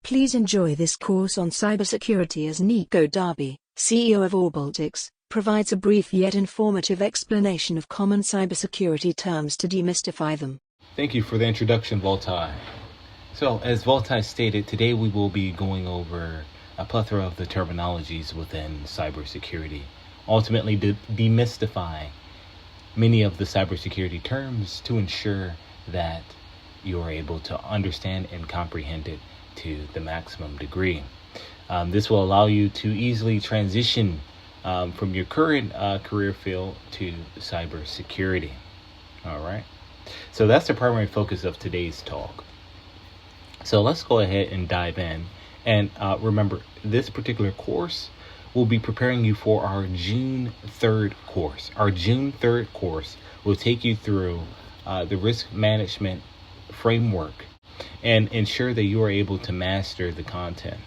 Please enjoy this course on cybersecurity as Nico Darby, CEO of Orboltix, provides a brief yet informative explanation of common cybersecurity terms to demystify them. Thank you for the introduction, Voltai. So, as Voltai stated, today we will be going over a plethora of the terminologies within cybersecurity, ultimately demystifying many of the cybersecurity terms to ensure that you are able to understand and comprehend it to the maximum degree. This will allow you to easily transition from your current career field to cybersecurity. All right. So that's the primary focus of today's talk. So let's go ahead and dive in. And remember, this particular course will be preparing you for our June 3rd course. Our June 3rd course will take you through the risk management framework and ensure that you are able to master the content.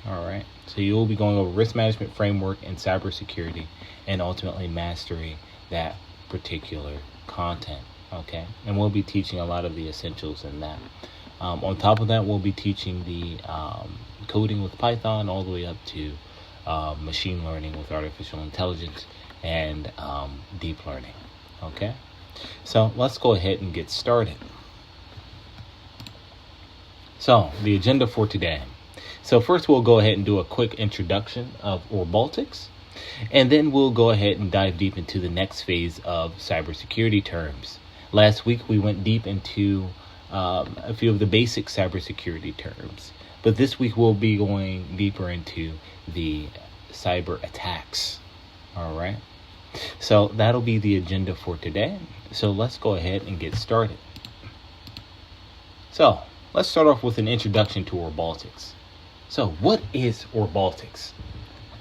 All right. So you will be going over risk management framework and cybersecurity and ultimately mastering that particular content. Okay. And we'll be teaching a lot of the essentials in that. On top of that, we'll be teaching the coding with Python all the way up to machine learning with artificial intelligence and deep learning. Okay. So let's go ahead and get started. So the agenda for today. So first we'll go ahead and do a quick introduction of Orboltix, and then we'll go ahead and dive deep into the next phase of cybersecurity terms. Last week we went deep into a few of the basic cybersecurity terms, but this week we'll be going deeper into the cyber attacks. All right. So that'll be the agenda for today. So let's go ahead and get started. So let's start off with an introduction to Orboltix. So what is Orboltix?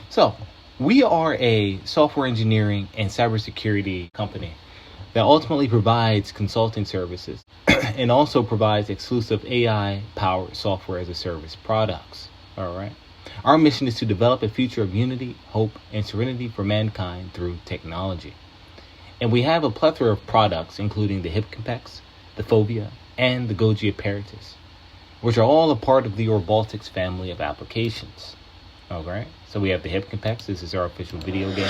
So we are a software engineering and cybersecurity company that ultimately provides consulting services and also provides exclusive AI-powered software as a service products. All right. Our mission is to develop a future of unity, hope, and serenity for mankind through technology. And we have a plethora of products, including the HipCompex, the Phobia, and the Goji Apparatus, which are all a part of the Orboltix family of applications. All right. So we have the HipCompex. This is our official video game.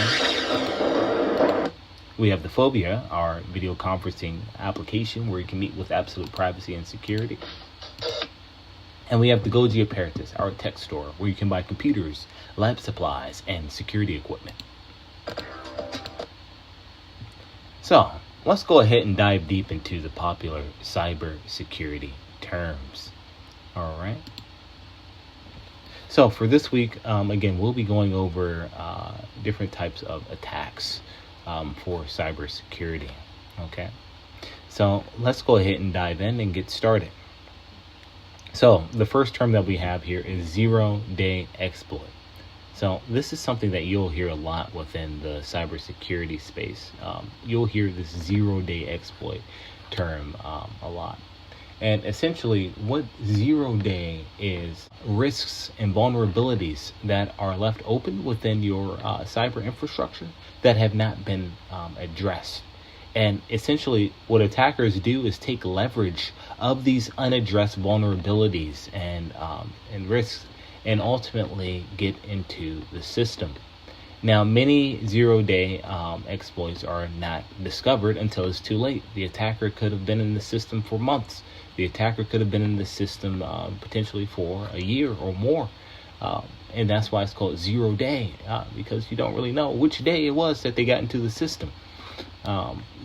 We have the Phobia, our video conferencing application where you can meet with absolute privacy and security. And we have the Goji Apparatus, our tech store, where you can buy computers, lab supplies, and security equipment. So let's go ahead and dive deep into the popular cybersecurity terms. All right. So for this week, again, we'll be going over different types of attacks for cybersecurity. Okay. So let's go ahead and dive in and get started. So the first term that we have here is zero-day exploit. So this is something that you'll hear a lot within the cybersecurity space. You'll hear this zero-day exploit term a lot. And essentially what zero-day is risks and vulnerabilities that are left open within your cyber infrastructure that have not been addressed. And essentially what attackers do is take leverage of these unaddressed vulnerabilities and risks and ultimately get into the system. Now, many zero-day exploits are not discovered until it's too late. The attacker could have been in the system for months. The attacker could have been in the system potentially for a year or more. And that's why it's called zero-day, because you don't really know which day it was that they got into the system.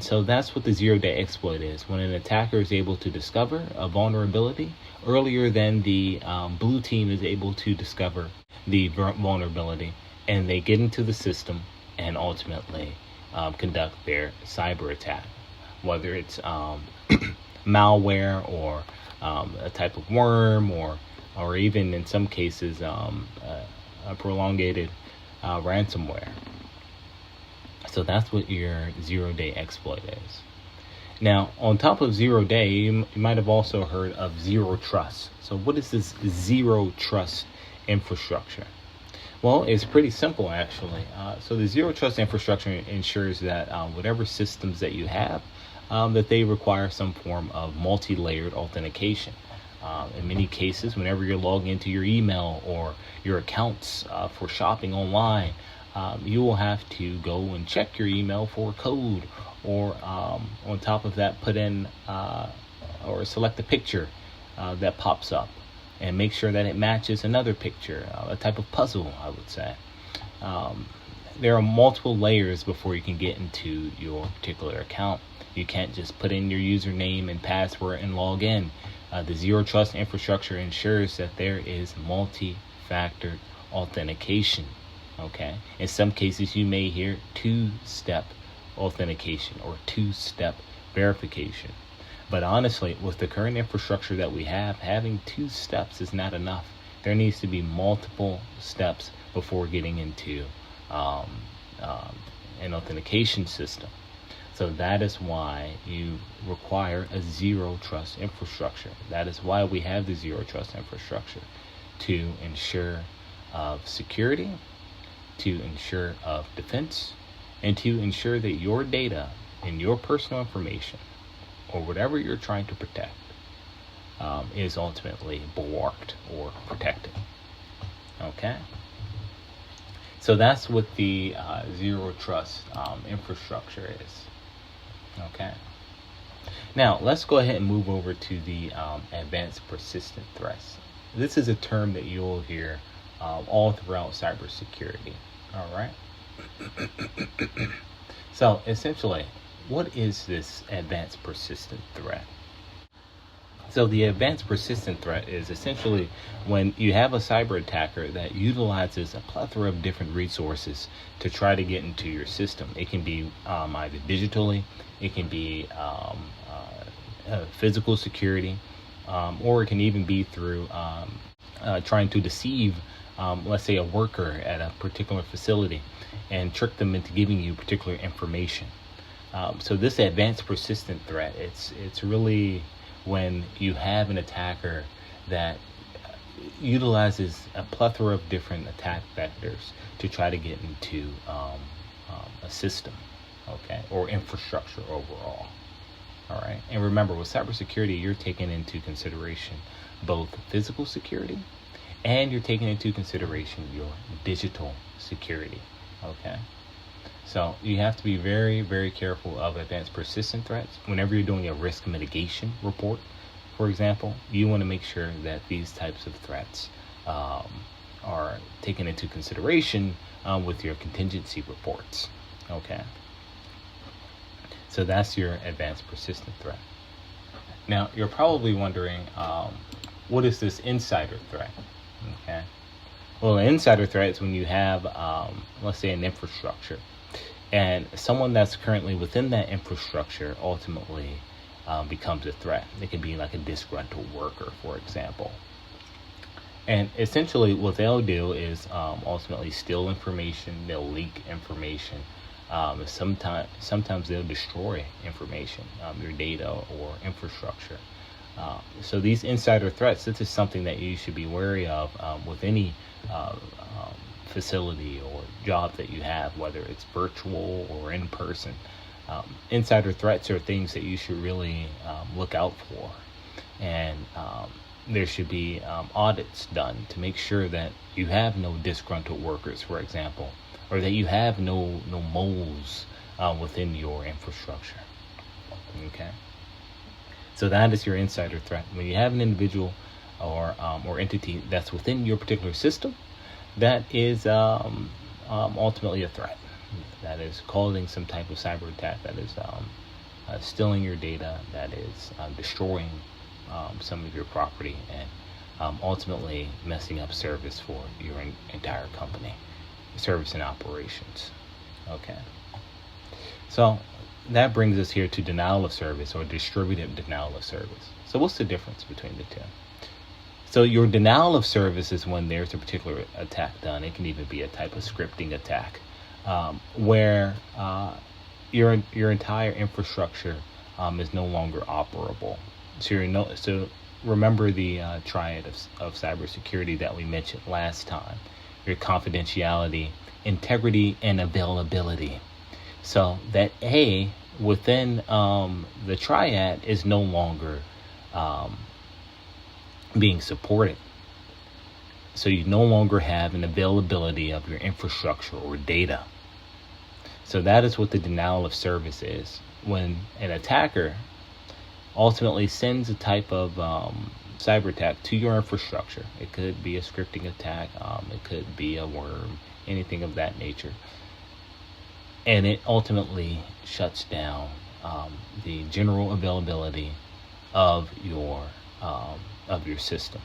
So that's what the zero-day exploit is. When an attacker is able to discover a vulnerability earlier than the blue team is able to discover the vulnerability, and they get into the system and ultimately conduct their cyber attack, whether it's malware or a type of worm or even in some cases a prolongated ransomware. So that's what your zero-day exploit is. Now, on top of zero-day, you might have also heard of zero trust. So what is this zero trust infrastructure? Well, it's pretty simple, actually. So the zero trust infrastructure ensures that whatever systems that you have, that they require some form of multi-layered authentication. In many cases, whenever you're logging into your email or your accounts for shopping online, you will have to go and check your email for code, or on top of that, put in or select a picture that pops up and make sure that it matches another picture, a type of puzzle, I would say. There are multiple layers before you can get into your particular account. You can't just put in your username and password and log in. The Zero Trust infrastructure ensures that there is multi-factor authentication. Okay. In some cases, you may hear two-step authentication or two-step verification. But honestly, with the current infrastructure that we have, having 2 steps is not enough. There needs to be multiple steps before getting into an authentication system. So that is why you require a zero trust infrastructure. That is why we have the zero trust infrastructure, to ensure of security, to ensure of defense, and to ensure that your data and your personal information, or whatever you're trying to protect, is ultimately bulwarked or protected. Okay? So that's what the zero trust infrastructure is. Okay. Now let's go ahead and move over to the advanced persistent threats. This is a term that you'll hear all throughout cybersecurity. All right. So essentially, what is this advanced persistent threat? So the advanced persistent threat is essentially when you have a cyber attacker that utilizes a plethora of different resources to try to get into your system. It can be either digitally, it can be physical security, or it can even be through trying to deceive, let's say, a worker at a particular facility and trick them into giving you particular information. So this advanced persistent threat, it's really when you have an attacker that utilizes a plethora of different attack vectors to try to get into a system, okay, or infrastructure overall. All right. And remember, with cybersecurity, you're taking into consideration both physical security and you're taking into consideration your digital security. Okay. So you have to be very, very careful of advanced persistent threats. Whenever you're doing a risk mitigation report, for example, you want to make sure that these types of threats are taken into consideration with your contingency reports. Okay. So that's your advanced persistent threat. Now, you're probably wondering, what is this insider threat? Okay. Well, an insider threat is when you have, let's say, an infrastructure, and someone that's currently within that infrastructure ultimately becomes a threat. It can be like a disgruntled worker, for example. And essentially what they'll do is ultimately steal information, they'll leak information. Sometimes they'll destroy information, your data or infrastructure. So these insider threats, this is something that you should be wary of with any facility or job that you have, whether it's virtual or in person. Insider threats are things that you should really look out for, and there should be audits done to make sure that you have no disgruntled workers, for example, or that you have no moles within your infrastructure. Okay, so that is your insider threat. When you have an individual or entity that's within your particular system, that is ultimately a threat. That is causing some type of cyber attack. That is stealing your data. That is destroying some of your property, and ultimately messing up service for your entire company, service and operations. Okay. So that brings us here to denial of service or distributed denial of service. So what's the difference between the two? So your denial of service is when there's a particular attack done. It can even be a type of scripting attack, where your entire infrastructure is no longer operable. So remember the triad of cybersecurity that we mentioned last time: your confidentiality, integrity, and availability. So that A within the triad is no longer being supported. So you no longer have an availability of your infrastructure or data. So that is what the denial of service is. When an attacker ultimately sends a type of cyber attack to your infrastructure, it could be a scripting attack, it could be a worm, anything of that nature, and it ultimately shuts down the general availability of your system.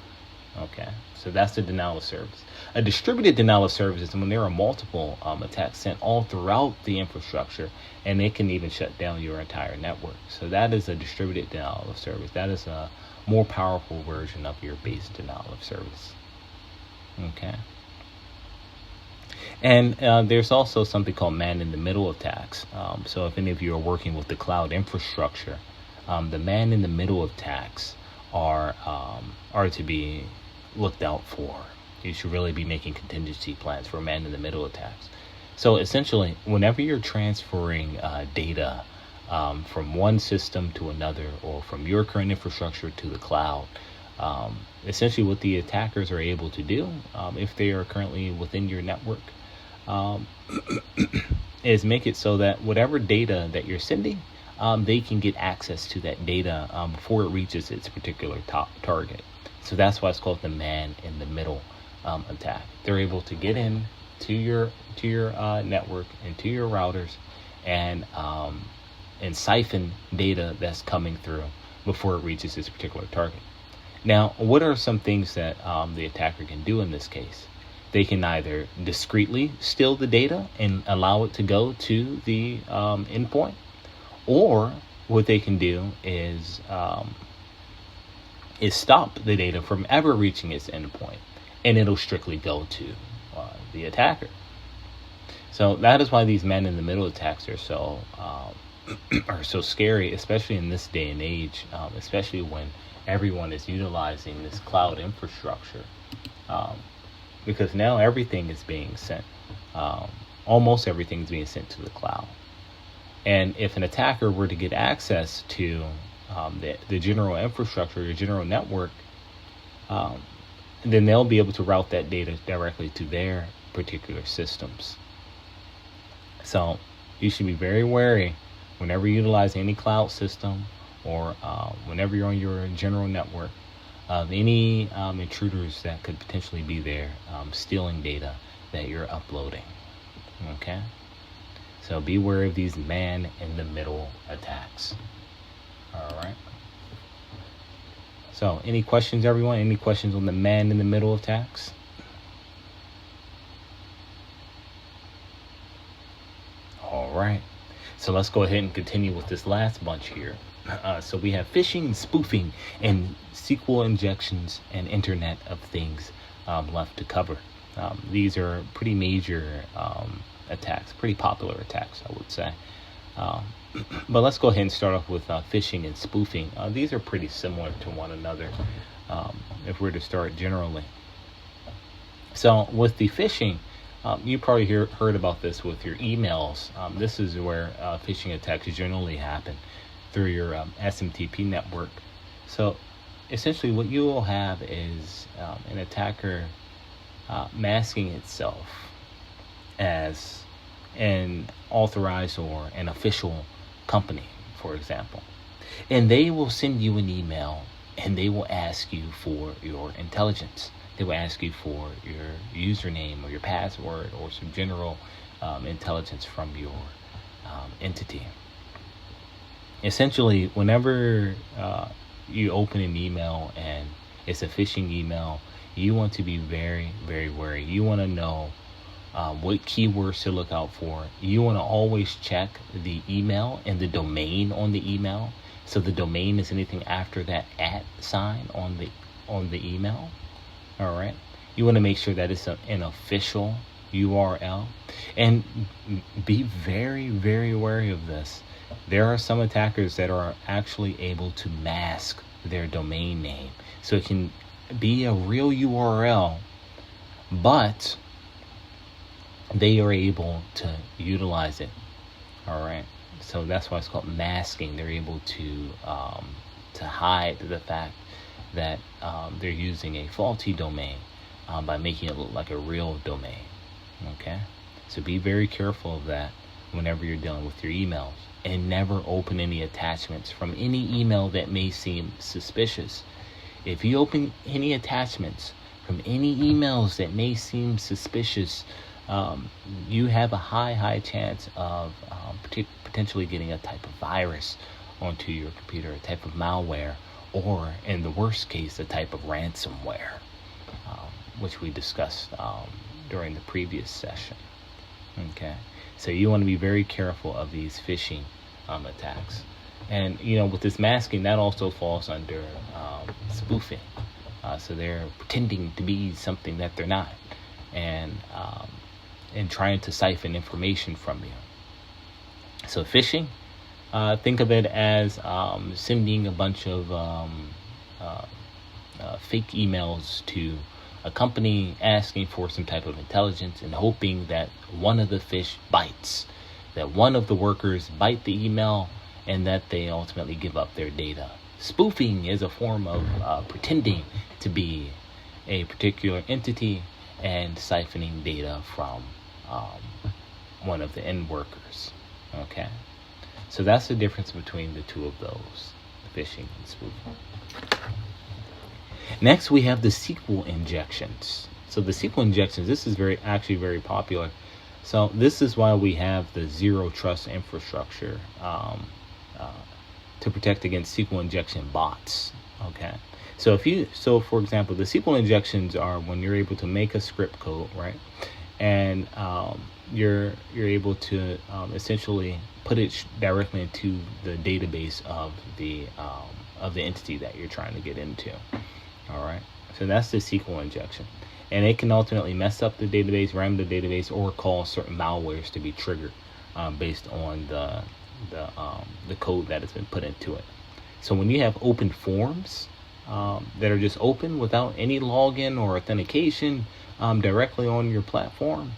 Okay, so that's the denial of service. A distributed denial of service is when there are multiple attacks sent all throughout the infrastructure, and it can even shut down your entire network. So that is a distributed denial of service. That is a more powerful version of your base denial of service. Okay. And there's also something called man-in-the-middle attacks. So if any of you are working with the cloud infrastructure, the man-in-the-middle attacks are to be looked out for. You should really be making contingency plans for man-in-the-middle attacks. So essentially, whenever you're transferring data from one system to another, or from your current infrastructure to the cloud, essentially what the attackers are able to do, if they are currently within your network, is make it so that whatever data that you're sending, they can get access to that data before it reaches its particular target. So that's why it's called the man-in-the-middle attack. They're able to get in to your network and to your routers and siphon data that's coming through before it reaches its particular target. Now, what are some things that the attacker can do in this case? They can either discreetly steal the data and allow it to go to the endpoint, or what they can do is stop the data from ever reaching its endpoint, and it'll strictly go to the attacker. So that is why these man-in-the-middle attacks are so scary, especially in this day and age, especially when everyone is utilizing this cloud infrastructure, because now everything is being sent, almost everything is being sent to the cloud. And if an attacker were to get access to the general infrastructure, your general network, then they'll be able to route that data directly to their particular systems. So you should be very wary whenever you utilize any cloud system, or whenever you're on your general network, of any intruders that could potentially be there stealing data that you're uploading. Okay? So be wary of these man-in-the-middle attacks. All right. So any questions, everyone? Any questions on the man-in-the-middle attacks? All right. So let's go ahead and continue with this last bunch here. So we have phishing, spoofing, and SQL injections and Internet of Things left to cover. These are pretty major attacks, pretty popular attacks, I would say. But let's go ahead and start off with phishing and spoofing. These are pretty similar to one another if we're to start generally. So with the phishing, you probably heard about this with your emails. This is where phishing attacks generally happen, through your SMTP network. So essentially what you will have is an attacker masking itself as an authorized or an official company, for example. And they will send you an email, and they will ask you for your intelligence. They will ask you for your username or your password or some general intelligence from your entity. Essentially, whenever you open an email and it's a phishing email, you want to be very, very wary. You want to know what keywords to look out for. You want to always check the email and the domain on the email. So the domain is anything after that @ sign on the email. All right. You want to make sure that it's an official URL, and be very, very wary of this. There are some attackers that are actually able to mask their domain name, so it can be a real URL, but they are able to utilize it. All right. So that's why it's called masking. They're able to hide the fact that they're using a faulty domain by making it look like a real domain. Okay, so be very careful of that whenever you're dealing with your emails, and never open any attachments from any email that may seem suspicious. If you open any attachments from any emails that may seem suspicious, you have a high chance of potentially getting a type of virus onto your computer, a type of malware, or in the worst case, a type of ransomware, which we discussed during the previous session. Okay, so you want to be very careful of these phishing attacks. And with this masking, that also falls under spoofing. So they're pretending to be something that they're not, and trying to siphon information from you. So phishing, think of it as sending a bunch of fake emails to a company asking for some type of intelligence and hoping that one of the fish bites, that one of the workers bite the email, and that they ultimately give up their data. Spoofing is a form of pretending to be a particular entity and siphoning data from one of the end workers. Okay, so that's the difference between the two of those, phishing and spoofing. Next, we have the SQL injections. So the SQL injections, this is actually very popular. So this is why we have the zero trust infrastructure to protect against SQL injection bots. Okay, so for example, the SQL injections are when you're able to make a script code, right, and you're able to essentially put it directly into the database of the entity that you're trying to get into. All right, so that's the SQL injection, and it can ultimately mess up the database, ram the database, or cause certain malwares to be triggered based on the code that has been put into it. So when you have open forms that are just open without any login or authentication directly on your platform,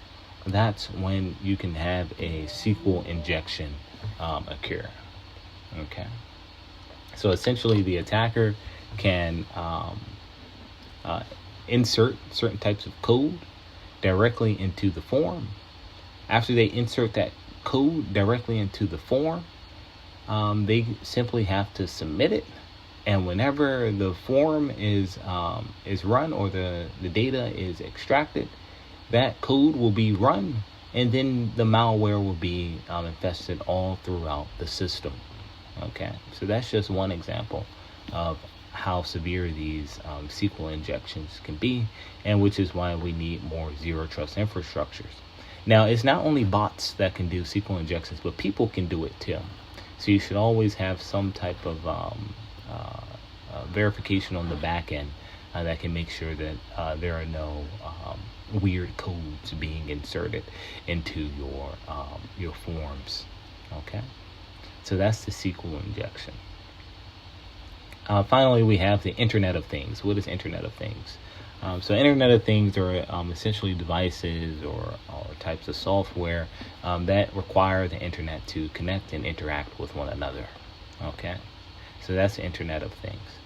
that's when you can have a SQL injection occur. Okay, so essentially the attacker can insert certain types of code directly into the form. After they insert that code directly into the form, they simply have to submit it, and whenever the form is run, or the data is extracted, that code will be run, and then the malware will be infested all throughout the system. Okay, so that's just one example of how severe these SQL injections can be, and which is why we need more zero trust infrastructures. Now, it's not only bots that can do SQL injections, but people can do it too. So you should always have some type of verification on the back end that can make sure that there are no weird codes being inserted into your forms. Okay, so that's the SQL injection. Finally, we have the Internet of Things. What is Internet of Things? So Internet of Things are essentially devices or types of software that require the internet to connect and interact with one another. Okay, so that's the Internet of Things.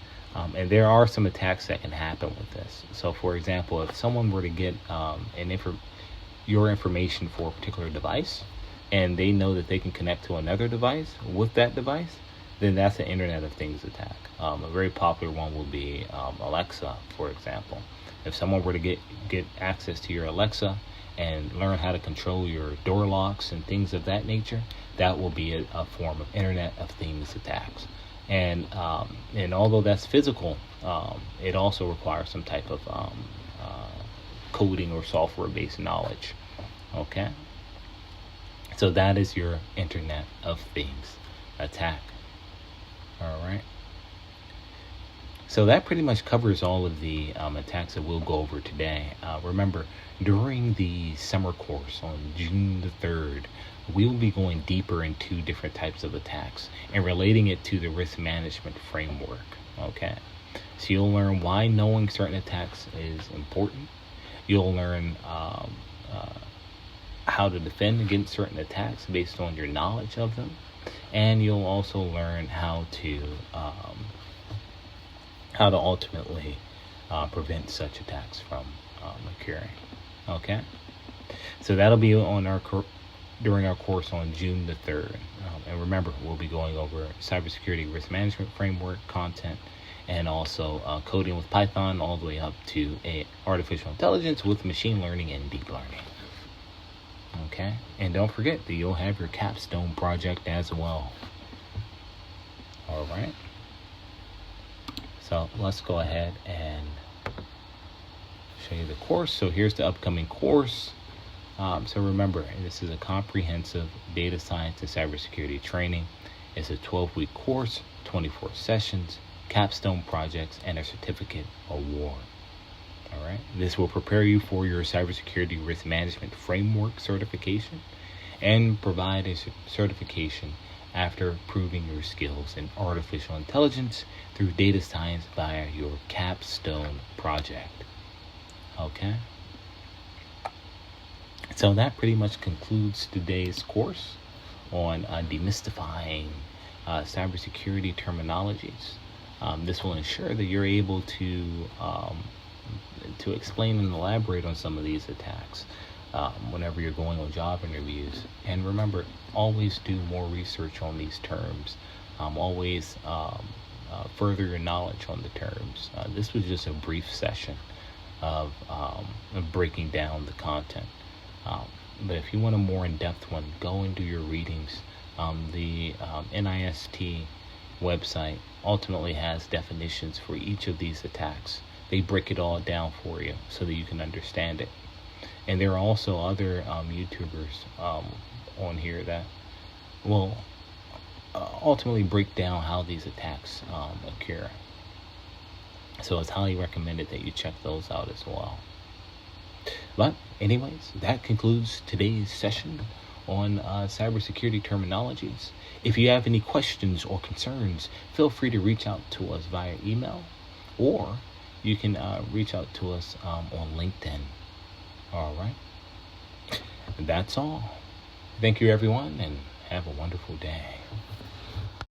And there are some attacks that can happen with this. So for example, if someone were to get your information for a particular device, and they know that they can connect to another device with that device, then that's an Internet of Things attack. A very popular one would be Alexa, for example. If someone were to get access to your Alexa and learn how to control your door locks and things of that nature, that will be a form of Internet of Things attacks. And although that's physical, it also requires some type of coding or software-based knowledge. Okay, so that is your Internet of Things attack. All right. So that pretty much covers all of the attacks that we'll go over today. Remember, during the summer course on June the 3rd, we will be going deeper into different types of attacks and relating it to the risk management framework. Okay, so you'll learn why knowing certain attacks is important. You'll learn how to defend against certain attacks based on your knowledge of them, and you'll also learn how to how to ultimately prevent such attacks from occurring. Okay, so that'll be on our during our course on June the 3rd. And remember, we'll be going over cybersecurity risk management framework content, and also coding with Python all the way up to artificial intelligence with machine learning and deep learning. Okay, and don't forget that you'll have your capstone project as well. All right, so let's go ahead and show you the course. So here's the upcoming course. So remember, this is a comprehensive data science and cybersecurity training. It's a 12-week course, 24 sessions, capstone projects, and a certificate award. All right. This will prepare you for your cybersecurity risk management framework certification and provide a certification after proving your skills in artificial intelligence through data science via your capstone project. Okay. So that pretty much concludes today's course on demystifying cybersecurity terminologies. This will ensure that you're able to explain and elaborate on some of these attacks whenever you're going on job interviews. And remember, always do more research on these terms. Always further your knowledge on the terms. This was just a brief session of breaking down the content. But if you want a more in-depth one, go and do your readings. The NIST website ultimately has definitions for each of these attacks. They break it all down for you so that you can understand it. And there are also other YouTubers on here that will ultimately break down how these attacks occur. So it's highly recommended that you check those out as well. But anyways, that concludes today's session on cybersecurity terminologies. If you have any questions or concerns, feel free to reach out to us via email, or you can reach out to us on LinkedIn. All right. That's all. Thank you, everyone, and have a wonderful day.